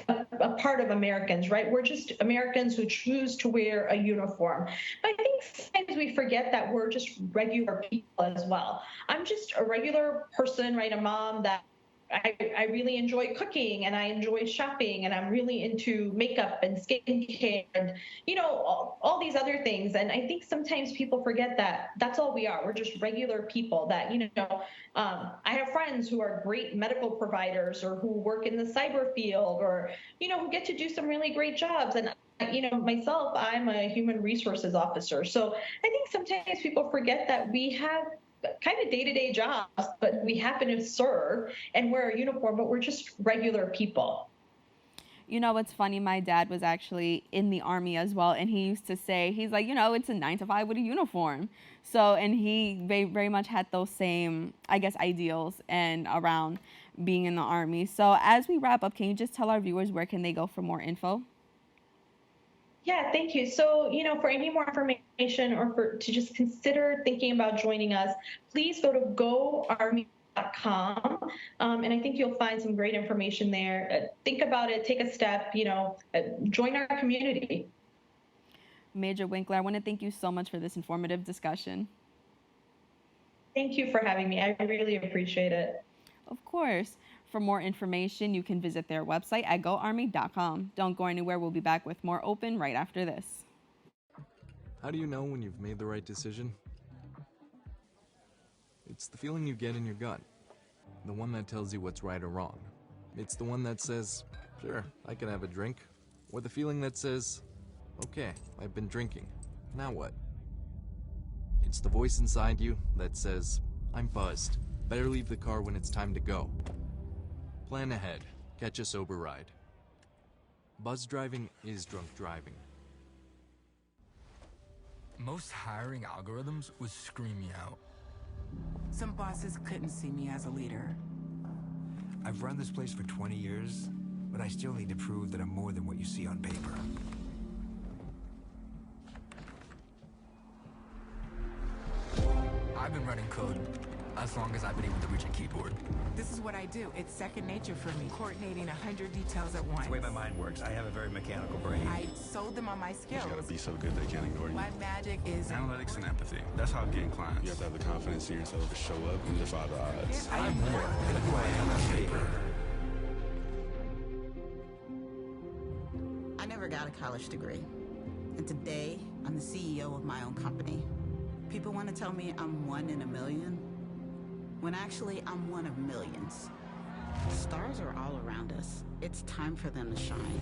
a part of Americans, right? We're just Americans who choose to wear a uniform. But I think sometimes we forget that we're just regular people as well. I'm just a regular person, right? A mom that I really enjoy cooking, and I enjoy shopping, and I'm really into makeup and skincare and, all these other things. And I think sometimes people forget that that's all we are. We're just regular people that, I have friends who are great medical providers or who work in the cyber field or, who get to do some really great jobs. And myself, I'm a human resources officer. So I think sometimes people forget that we have kind of day-to-day jobs, but we happen to serve and wear a uniform, but we're just regular people. What's funny, my dad was actually in the Army as well, and he used to say, he's like, it's a 9 to 5 with a uniform. So, and he very much had those same, I guess, ideals and around being in the Army. So as we wrap up, can you just tell our viewers where can they go for more info? Yeah, thank you. So, for any more information or to just consider thinking about joining us, please go to goarmy.com. And I think you'll find some great information there. Think about it, take a step, join our community. Major Winkler, I want to thank you so much for this informative discussion. Thank you for having me. I really appreciate it. Of course. For more information, you can visit their website at goarmy.com. Don't go anywhere. We'll be back with more Open right after this. How do you know when you've made the right decision? It's the feeling you get in your gut. The one that tells you what's right or wrong. It's the one that says, sure, I can have a drink. Or the feeling that says, okay, I've been drinking. Now what? It's the voice inside you that says, I'm buzzed. Better leave the car when it's time to go. Plan ahead. Catch a sober ride. Buzz driving is drunk driving. Most hiring algorithms would scream me out. Some bosses couldn't see me as a leader. I've run this place for 20 years, but I still need to prove that I'm more than what you see on paper. I've been running code as long as I've been able to reach a keyboard. This is what I do. It's second nature for me, coordinating 100 details at once. It's the way my mind works. I have a very mechanical brain. I sold them on my skills. You gotta be so good they can't ignore you. My magic is Analytics and empathy. That's how I'm getting clients. You have to have the confidence in yourself to show up and defy the odds. I'm more than who I am on paper. I never got a college degree. And today, I'm the CEO of my own company. People want to tell me I'm one in a million, when actually I'm one of millions. Stars are all around us. It's time for them to shine.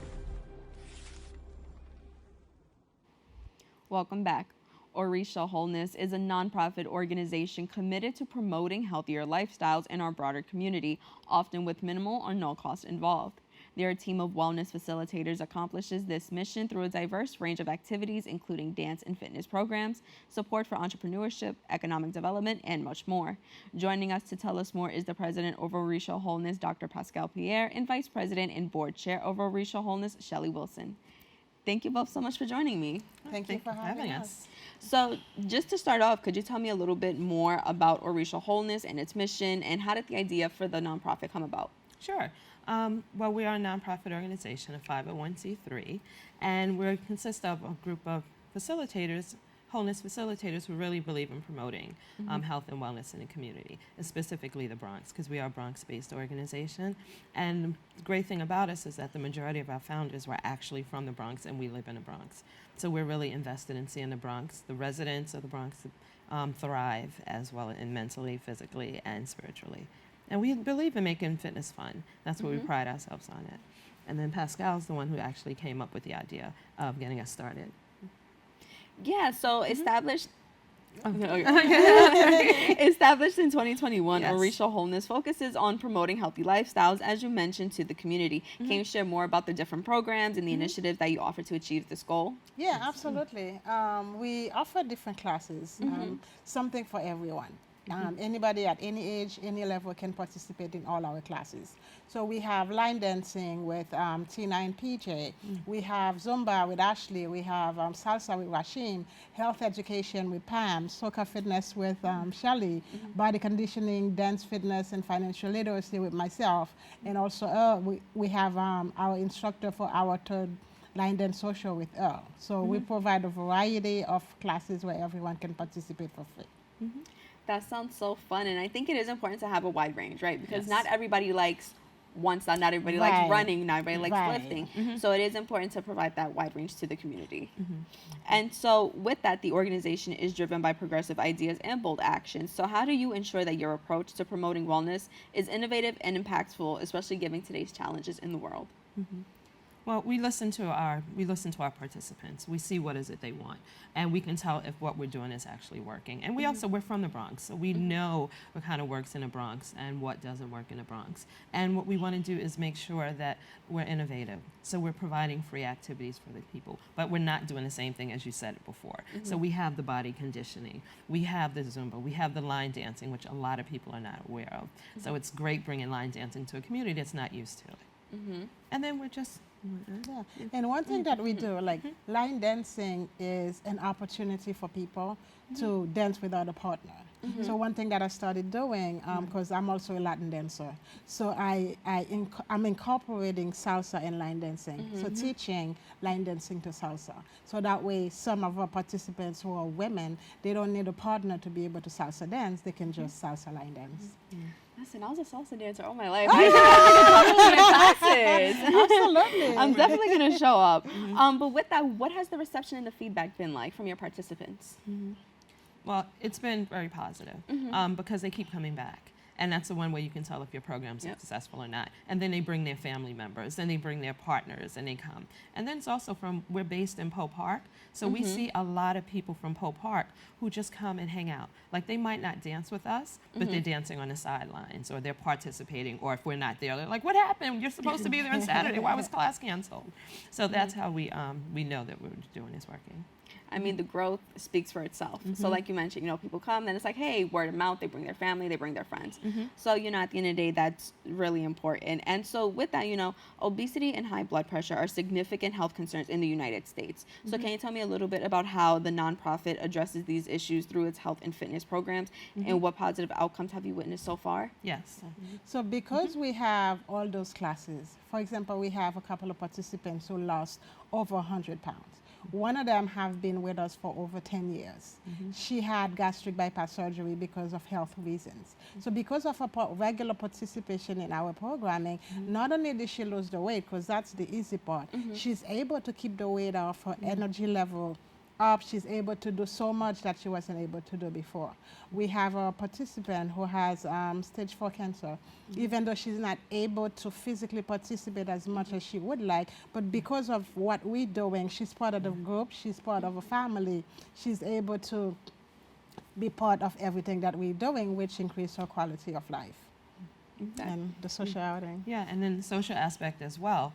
Welcome back. Orisha Wholeness is a nonprofit organization committed to promoting healthier lifestyles in our broader community, often with minimal or no cost involved. Their team of wellness facilitators accomplishes this mission through a diverse range of activities, including dance and fitness programs, support for entrepreneurship, economic development, and much more. Joining us to tell us more is the president of Orisha Wholeness, Dr. Pascale Pierre, and vice president and board chair of Orisha Wholeness, Shelly Wilson. Thank you both so much for joining me. Thank you for having us. So just to start off, could you tell me a little bit more about Orisha Wholeness and its mission, and how did the idea for the nonprofit come about? Sure. Well, we are a nonprofit organization, a 501c3, and we consist of a group of facilitators, wholeness facilitators who really believe in promoting health and wellness in the community, and specifically the Bronx, because we are a Bronx-based organization. And the great thing about us is that the majority of our founders were actually from the Bronx, and we live in the Bronx. So we're really invested in seeing the Bronx, the residents of the Bronx, thrive as well in mentally, physically, and spiritually. And we believe in making fitness fun. That's what we pride ourselves on it. And then Pascale's the one who actually came up with the idea of getting us started. Yeah, so established established in 2021, Yes. Orisha Wholeness focuses on promoting healthy lifestyles, as you mentioned, to the community. Can you share more about the different programs and the initiatives that you offer to achieve this goal? Yeah, absolutely. We offer different classes, something for everyone. Anybody at any age, any level can participate in all our classes. So we have line dancing with Tina and PJ. We have Zumba with Ashley. We have salsa with Rashim, health education with Pam, soccer fitness with Shelly, body conditioning, dance fitness, and financial literacy with myself. And also we have our instructor for our third line dance social with Earl. So we provide a variety of classes where everyone can participate for free. That sounds so fun, and I think it is important to have a wide range, right? Because not everybody likes one style, not everybody likes running, not everybody likes lifting. So it is important to provide that wide range to the community. And so with that, the organization is driven by progressive ideas and bold actions. So how do you ensure that your approach to promoting wellness is innovative and impactful, especially given today's challenges in the world? Well, we listen to our participants. We see what is it they want, and we can tell if what we're doing is actually working. And we're from the Bronx, so we know what kind of works in the Bronx and what doesn't work in the Bronx. And what we want to do is make sure that we're innovative. So we're providing free activities for the people, but we're not doing the same thing as you said before. So we have the body conditioning, we have the Zumba, we have the line dancing, which a lot of people are not aware of. So it's great bringing line dancing to a community that's not used to it. And then we're just And one thing that we do, like line dancing is an opportunity for people to dance without a partner. So one thing that I started doing, because I'm also a Latin dancer, so I'm incorporating salsa and line dancing. So teaching line dancing to salsa. So that way some of our participants who are women, they don't need a partner to be able to salsa dance, they can just salsa line dance. Listen, I was a salsa dancer all my life. I used to take a couple of classes. Absolutely. I'm definitely going to show up. But with that, what has the reception and the feedback been like from your participants? Well, it's been very positive because they keep coming back. And that's the one way you can tell if your program's successful or not. And then they bring their family members, and they bring their partners, and they come. And then it's also we're based in Poe Park, so we see a lot of people from Poe Park who just come and hang out. Like, they might not dance with us, but they're dancing on the sidelines, or they're participating, or if we're not there, they're like, what happened? You're supposed to be there on Saturday. Why was class canceled? So that's how we know that what we're doing is working. I mean, the growth speaks for itself. So like you mentioned, people come, then it's like, hey, word of mouth, they bring their family, they bring their friends. So, at the end of the day, that's really important. And so with that, obesity and high blood pressure are significant health concerns in the United States. So can you tell me a little bit about how the nonprofit addresses these issues through its health and fitness programs, and what positive outcomes have you witnessed so far? Yes. So because we have all those classes, for example, we have a couple of participants who lost over 100 pounds. One of them have been with us for over 10 years. She had gastric bypass surgery because of health reasons. So because of her regular participation in our programming, not only did she lose the weight, because that's the easy part, she's able to keep the weight off, her energy level up. She's able to do so much that she wasn't able to do before. We have a participant who has stage 4 cancer. Even though she's not able to physically participate as much as she would like, but because of what we're doing, she's part of the group, she's part of a family, she's able to be part of everything that we're doing, which increases her quality of life. And the social outing. Yeah, and then the social aspect as well.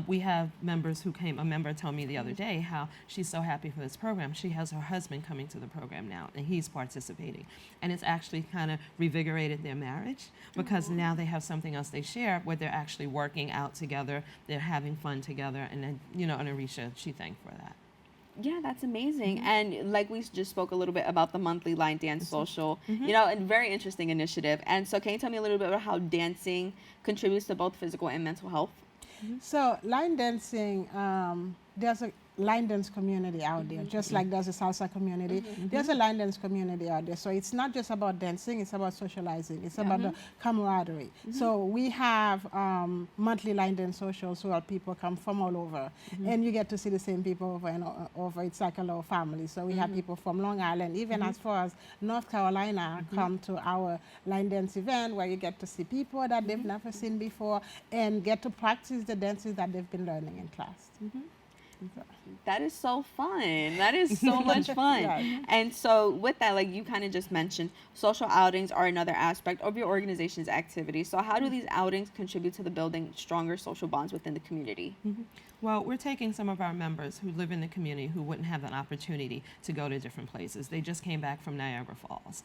We have members who came, a member told me the other day how she's so happy for this program. She has her husband coming to the program now, and he's participating. And it's actually kind of revigorated their marriage because now they have something else they share where they're actually working out together, they're having fun together, and then, and Orisha, she thanked for that. Yeah, that's amazing. And like we just spoke a little bit about the monthly line dance social, a very interesting initiative. And so can you tell me a little bit about how dancing contributes to both physical and mental health? So line dancing, there's a line dance community out there, just like there's a salsa community. There's a line dance community out there. So it's not just about dancing, it's about socializing. It's about the camaraderie. So we have monthly line dance socials where people come from all over. And you get to see the same people over and over. It's like a little family. So we have people from Long Island, even as far as North Carolina, come to our line dance event where you get to see people that they've never seen before and get to practice the dances that they've been learning in class. That is so fun. That is so much fun. And so with that, like you kind of just mentioned, social outings are another aspect of your organization's activity. So how do these outings contribute to the building stronger social bonds within the community? Well, we're taking some of our members who live in the community who wouldn't have an opportunity to go to different places. They just came back from Niagara Falls.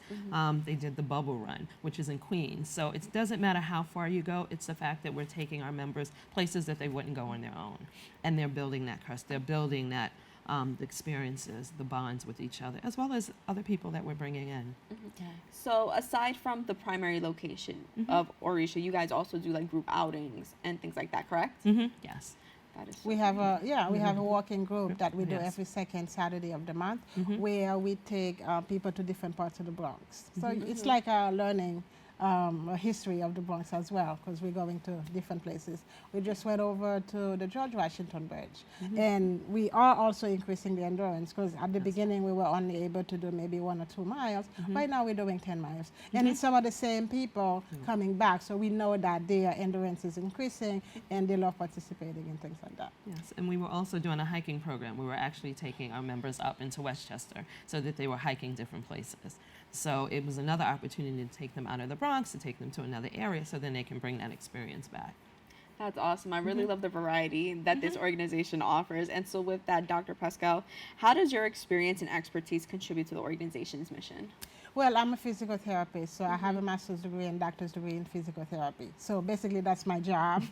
They did the Bubble Run, which is in Queens. So it doesn't matter how far you go. It's the fact that we're taking our members places that they wouldn't go on their own. And they're building that trust. They're building that the experiences, the bonds with each other, as well as other people that we're bringing in. So aside from the primary location of Orisha, you guys also do like group outings and things like that, correct? Yes. We have a we have a walking group that we do every second Saturday of the month, where we take people to different parts of the Bronx. So it's like a learning a history of the Bronx as well, because we're going to different places. We just went over to the George Washington Bridge, and we are also increasing the endurance, because at the beginning we were only able to do maybe 1 or 2 miles. Right now we're doing 10 miles. And it's some of the same people coming back, so we know that their endurance is increasing and they love participating in things like that. Yes, and we were also doing a hiking program. We were actually taking our members up into Westchester so that they were hiking different places. So it was another opportunity to take them out of the Bronx, to take them to another area, so then they can bring that experience back. That's awesome. I really love the variety that this organization offers. And so with that, Dr. Pascale, how does your experience and expertise contribute to the organization's mission? Well, I'm a physical therapist, so I have a master's degree and doctor's degree in physical therapy. So basically that's my job,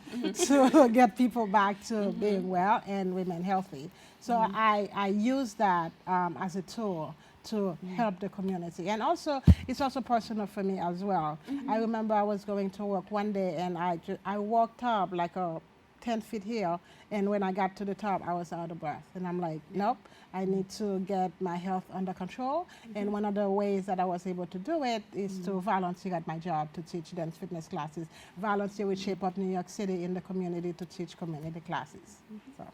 to get people back to being well and women healthy. So I use that as a tool to help the community. And also, it's also personal for me as well. I remember I was going to work one day and I walked up like a 10 feet here, and when I got to the top, I was out of breath. And I'm like, nope, I need to get my health under control. And one of the ways that I was able to do it is to volunteer at my job to teach dance fitness classes, volunteer with Shape Up New York City in the community to teach community classes. So.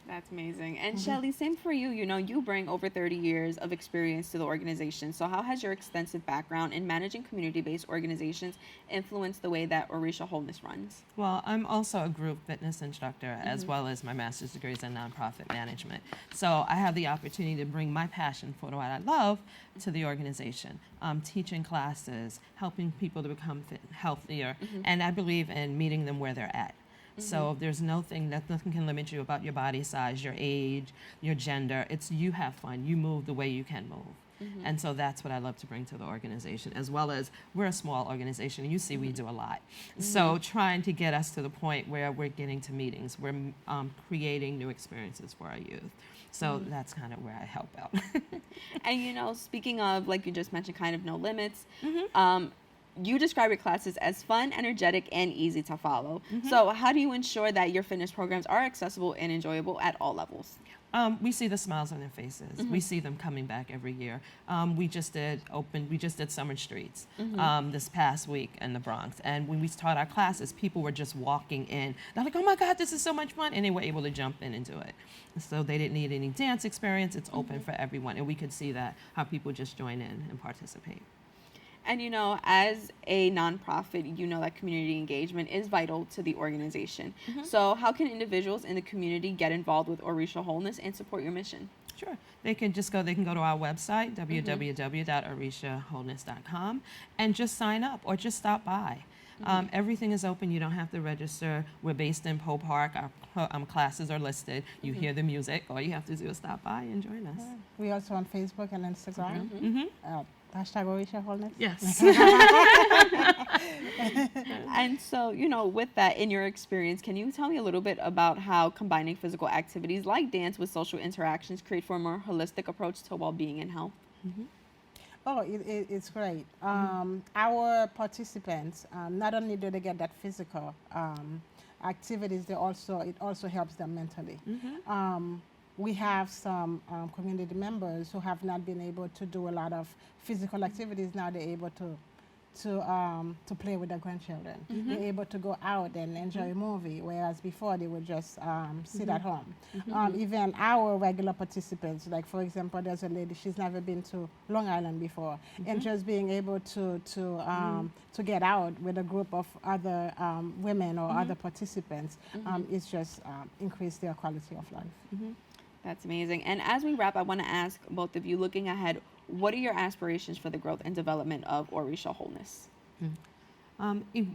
That's amazing. And Shelly, same for you. You know, you bring over 30 years of experience to the organization. So how has your extensive background in managing community-based organizations influenced the way that Orisha Wholeness runs? Well, I'm also a group fitness instructor as well as my master's degrees in nonprofit management. So I have the opportunity to bring my passion for what I love to the organization, teaching classes, helping people to become healthier, and I believe in meeting them where they're at. So there's nothing can limit you about your body size, your age, your gender. It's you have fun. You move the way you can move. And so that's what I love to bring to the organization, as well as we're a small organization. You see we do a lot. So trying to get us to the point where we're getting to meetings, we're creating new experiences for our youth. So that's kind of where I help out. And, you know, speaking of, like you just mentioned, kind of no limits, you describe your classes as fun, energetic, and easy to follow. So how do you ensure that your fitness programs are accessible and enjoyable at all levels? We see the smiles on their faces. We see them coming back every year. We just did Summer Streets this past week in the Bronx. And when we taught our classes, people were just walking in. They're like, oh my God, this is so much fun. And they were able to jump in and do it. So they didn't need any dance experience. It's open for everyone. And we could see that, how people just join in and participate. And, you know, as a nonprofit, you know that community engagement is vital to the organization. So how can individuals in the community get involved with Orisha Wholeness and support your mission? Sure. They can go to our website, www.orishawholeness.com, and just sign up or just stop by. Everything is open. You don't have to register. We're based in Poe Park. Our classes are listed. You hear the music. All you have to do is stop by and join us. We also on Facebook and Instagram. Hashtag Orisha Wholeness. Yes. And so, you know, with that, in your experience, can you tell me a little bit about how combining physical activities like dance with social interactions create for a more holistic approach to well-being and health? Oh, it's great. Our participants, not only do they get that physical activities, it also helps them mentally. We have some community members who have not been able to do a lot of physical activities. Now they're able to play with their grandchildren. They're able to go out and enjoy a movie, whereas before they would just sit at home. Even our regular participants, like for example, there's a lady, she's never been to Long Island before, and just being able to get out with a group of other women or other participants, it's just increased their quality of life. That's amazing. And as we wrap, I want to ask both of you, looking ahead, what are your aspirations for the growth and development of Orisha Wholeness?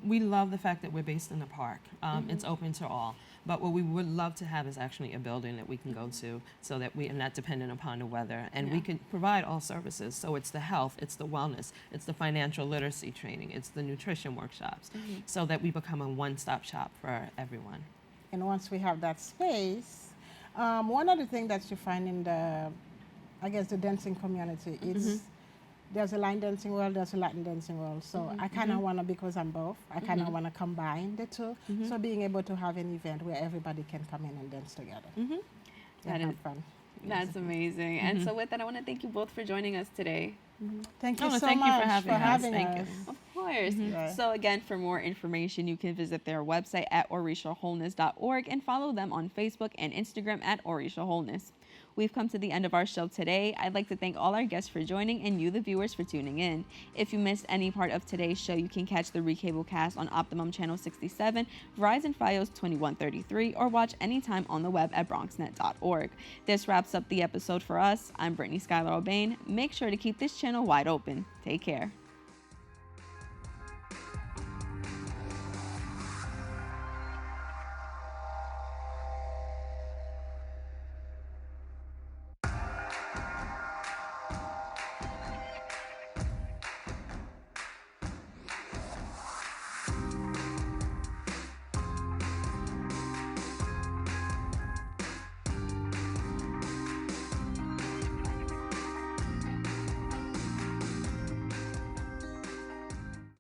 We love the fact that we're based in the park. It's open to all. But what we would love to have is actually a building that we can go to so that we are not dependent upon the weather. And we can provide all services. So it's the health, it's the wellness, it's the financial literacy training, it's the nutrition workshops, so that we become a one-stop shop for everyone. And once we have that space, one of the things that you find in the dancing community is there's a line dancing world, there's a Latin dancing world. So I kind of want to, because I'm both, I kind of want to combine the two. So being able to have an event where everybody can come in and dance together. That is fun. That's amazing. And so with that, I want to thank you both for joining us today. Thank you so much for having us. Of course. So again, for more information, you can visit their website at orishawholeness.org and follow them on Facebook and Instagram at Orisha Wholeness. We've come to the end of our show today. I'd like to thank all our guests for joining and you, the viewers, for tuning in. If you missed any part of today's show, you can catch the recable cast on Optimum Channel 67, Verizon Fios 2133, or watch anytime on the web at bronxnet.org. This wraps up the episode for us. I'm Brittany Schuyler Aubain. Make sure to keep this channel wide open. Take care.